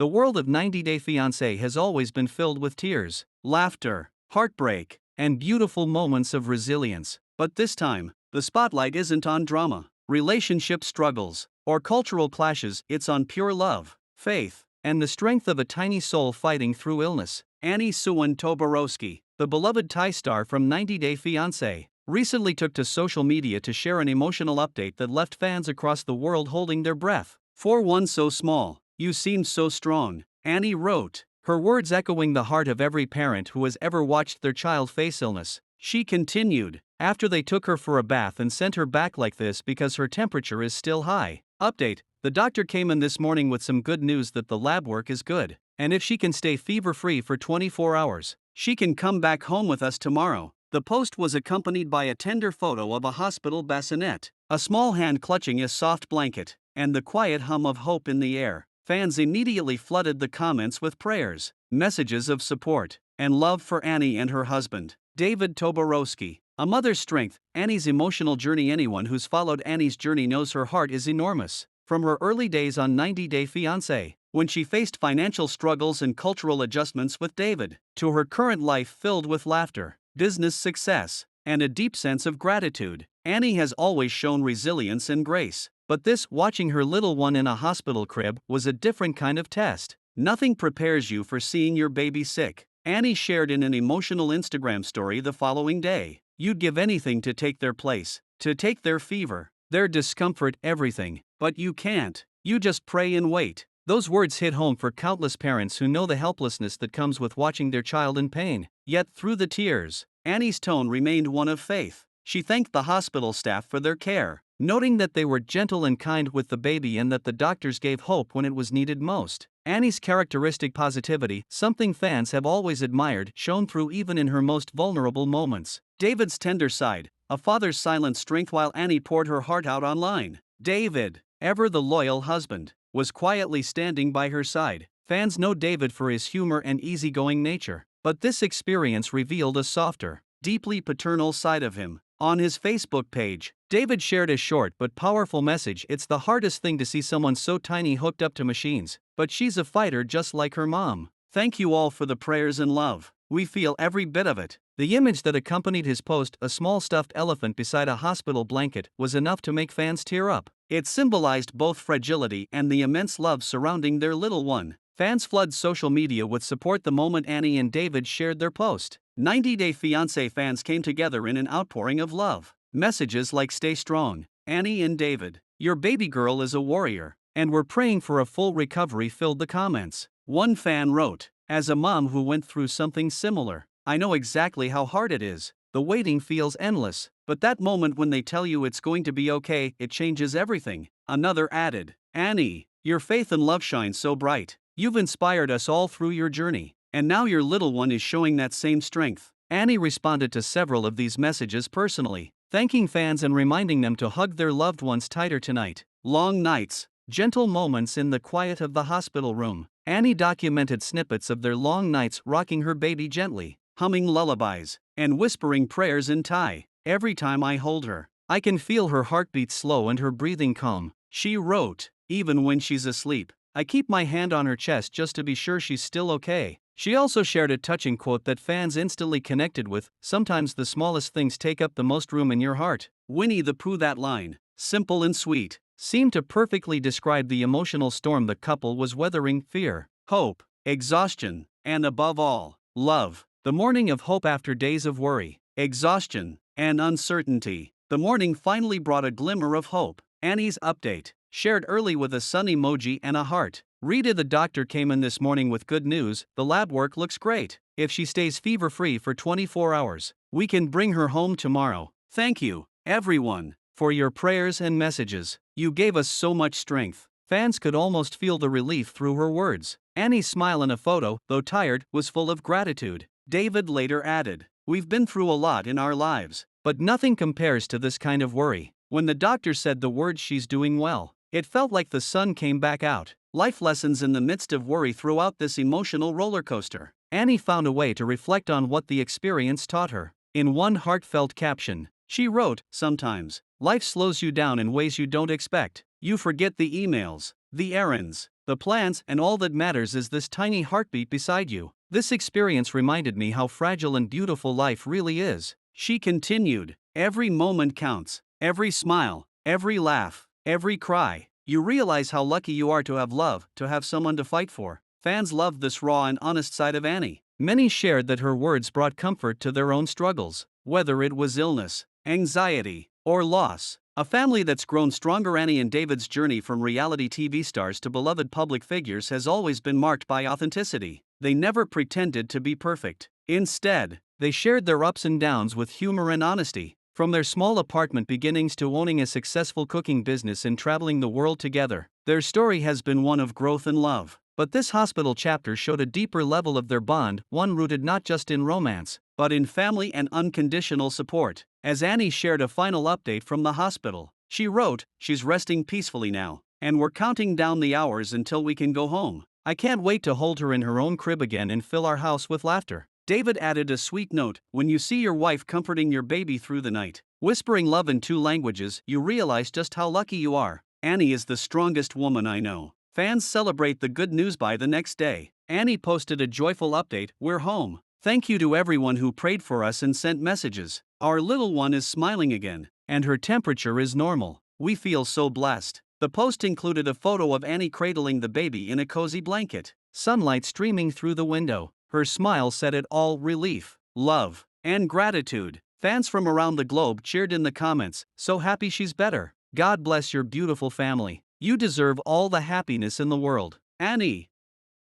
The world of 90 Day Fiancé has always been filled with tears, laughter, heartbreak, and beautiful moments of resilience. But this time, the spotlight isn't on drama, relationship struggles, or cultural clashes, it's on pure love, faith, and the strength of a tiny soul fighting through illness. Annie Toborowski, the beloved Thai star from 90 Day Fiancé, recently took to social media to share an emotional update that left fans across the world holding their breath. "For one so small, you seemed so strong," Annie wrote, her words echoing the heart of every parent who has ever watched their child face illness. She continued, "After they took her for a bath and sent her back like this because her temperature is still high." Update: the doctor came in this morning with some good news that the lab work is good, and if she can stay fever-free for 24 hours, she can come back home with us tomorrow. The post was accompanied by a tender photo of a hospital bassinet, a small hand clutching a soft blanket, and the quiet hum of hope in the air. Fans immediately flooded the comments with prayers, messages of support, and love for Annie and her husband, David Toborowski. A mother's strength, Annie's emotional journey. Anyone who's followed Annie's journey knows her heart is enormous. From her early days on 90 Day Fiancé, when she faced financial struggles and cultural adjustments with David, to her current life filled with laughter, business success, and a deep sense of gratitude, Annie has always shown resilience and grace. But this, watching her little one in a hospital crib, was a different kind of test. Nothing prepares you for seeing your baby sick. Annie shared in an emotional Instagram story the following day. "You'd give anything to take their place, to take their fever, their discomfort, everything, but you can't. You just pray and wait." Those words hit home for countless parents who know the helplessness that comes with watching their child in pain. Yet through the tears, Annie's tone remained one of faith. She thanked the hospital staff for their care, noting that they were gentle and kind with the baby and that the doctors gave hope when it was needed most. Annie's characteristic positivity, something fans have always admired, shone through even in her most vulnerable moments. David's tender side, a father's silent strength while Annie poured her heart out online. David, ever the loyal husband, was quietly standing by her side. Fans know David for his humor and easygoing nature, but this experience revealed a softer, deeply paternal side of him. On his Facebook page, David shared a short but powerful message. "It's the hardest thing to see someone so tiny hooked up to machines, but she's a fighter just like her mom. Thank you all for the prayers and love. We feel every bit of it." The image that accompanied his post, a small stuffed elephant beside a hospital blanket, was enough to make fans tear up. It symbolized both fragility and the immense love surrounding their little one. Fans flooded social media with support the moment Annie and David shared their post. 90 Day Fiancé fans came together in an outpouring of love. Messages like "Stay strong, Annie and David. Your baby girl is a warrior, and we're praying for a full recovery" filled the comments. One fan wrote, "As a mom who went through something similar, I know exactly how hard it is. The waiting feels endless, but that moment when they tell you it's going to be okay, it changes everything." Another added, "Annie, your faith and love shine so bright. You've inspired us all through your journey, and now your little one is showing that same strength." Annie responded to several of these messages personally, thanking fans and reminding them to hug their loved ones tighter tonight. Long nights, gentle moments in the quiet of the hospital room. Annie documented snippets of their long nights rocking her baby gently, humming lullabies, and whispering prayers in Thai. "Every time I hold her, I can feel her heartbeat slow and her breathing calm," she wrote. "Even when she's asleep, I keep my hand on her chest just to be sure she's still okay." She also shared a touching quote that fans instantly connected with: "Sometimes the smallest things take up the most room in your heart." Winnie the Pooh. That line, simple and sweet, seemed to perfectly describe the emotional storm the couple was weathering: fear, hope, exhaustion, and above all, love. The morning of hope after days of worry, exhaustion, and uncertainty. The morning finally brought a glimmer of hope. Annie's update, shared early with a sun emoji and a heart. "Rita, the doctor came in this morning with good news. The lab work looks great. If she stays fever-free for 24 hours, we can bring her home tomorrow. Thank you, everyone, for your prayers and messages. You gave us so much strength." Fans could almost feel the relief through her words. Annie's smile in a photo, though tired, was full of gratitude. David later added, "We've been through a lot in our lives, but nothing compares to this kind of worry." When the doctor said the words "she's doing well," it felt like the sun came back out. Life lessons in the midst of worry throughout this emotional roller coaster. Annie found a way to reflect on what the experience taught her. In one heartfelt caption, she wrote, "Sometimes, life slows you down in ways you don't expect. You forget the emails, the errands, the plans, and all that matters is this tiny heartbeat beside you. This experience reminded me how fragile and beautiful life really is. She continued, every moment counts, every smile, every laugh, every cry. You realize how lucky you are to have love, to have someone to fight for. Fans loved this raw and honest side of Annie. Many shared that her words brought comfort to their own struggles, whether it was illness, anxiety, or loss. A family that's grown stronger. Annie and David's journey from reality TV stars to beloved public figures has always been marked by authenticity. They never pretended to be perfect. Instead, they shared their ups and downs with humor and honesty. From their small apartment beginnings to owning a successful cooking business and traveling the world together, their story has been one of growth and love. But this hospital chapter showed a deeper level of their bond, one rooted not just in romance, but in family and unconditional support. As Annie shared a final update from the hospital, she wrote, "She's resting peacefully now, and we're counting down the hours until we can go home. I can't wait to hold her in her own crib again and fill our house with laughter." David added a sweet note, "When you see your wife comforting your baby through the night, whispering love in 2 languages, you realize just how lucky you are. Annie is the strongest woman I know." Fans celebrate the good news. By the next day, Annie posted a joyful update, "We're home. Thank you to everyone who prayed for us and sent messages. Our little one is smiling again, and her temperature is normal. We feel so blessed." The post included a photo of Annie cradling the baby in a cozy blanket, sunlight streaming through the window. Her smile said it all: relief, love, and gratitude. Fans from around the globe cheered in the comments, "So happy she's better. God bless your beautiful family. You deserve all the happiness in the world." Annie,